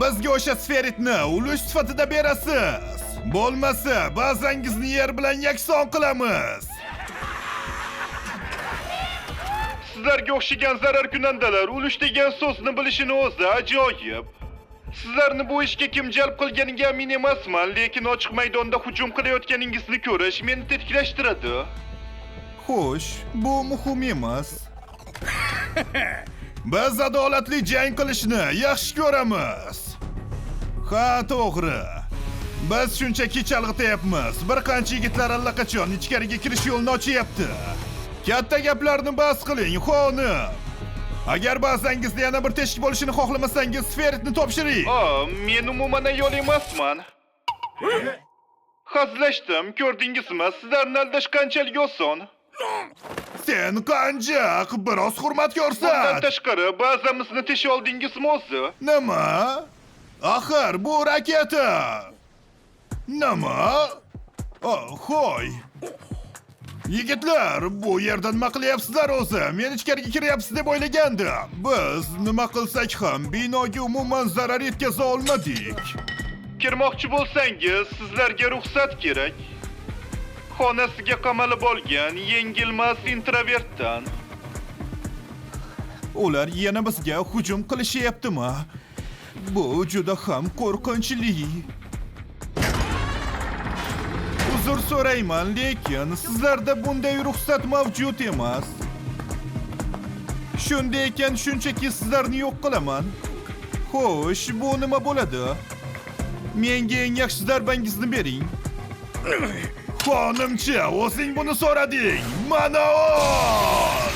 bizga o'sha sferitni ulush sifatida berasiz. Bo'lmasa, bazangizni yer bilan yakson qilamiz. Sizlarga o'xshagan zararkunandalar ulush degan so'zni bilishini o'zi ajoyib. Sizlarni bu ishga kim jalb qilganiga amin emasman, lekin ochiq maydonda hujum qilayotganingizni ko'rish meni tetiklashtiradi. Xo'sh, bu muhim emas. Biz adolatli jang qilishni yaxshi ko'ramiz. Ha, to'g'ri. Biz shunchaki chalg'ityapmiz. Bir qancha yigitlar allaqachon ichkariga kirish yo'lini ochyapti. Katta gaplarni bas qiling, xonim. Agar bazangizda yana bir teshik bo'lishini xohlamasangiz, sferitni topshiring. Men umuman ayol emasman. Hazillashdim, ko'rdingizmi? Sizlarni aldash qanchalik oson. Sen qanjaq, biroz hurmat Bundan ko'rsat. tashqari, ba'zamizni tesha oldingizmi o'zi? Nima? Axir bu raketa. Nima? Xo'y. Yigitlar, bu yerda nima qilyapsizlar o'zi? Men ichkariga kiryapsiz deb o'ylagandim. Biz nima qilsak ham binoga umuman zarar yetkaza olmadik. Kirmoqchi bo'lsangiz, sizlarga ruxsat kerak. Xonasiga qamalib olgan yengilmas introvertdan. Ular yana bizga hujum qilishyaptimi? Bu juda ham qo'rqinchli. Uzr so'rayman, lekin sizlarda bunday ruxsat mavjud emas. Shunday ekan, shunchaki sizlarni yo'q qilaman. Xo'sh, bu nima bo'ladi? Menga eng yaxshi zarbangizni bering. Xonimcha, o'zing buni so'rading. Mana ol!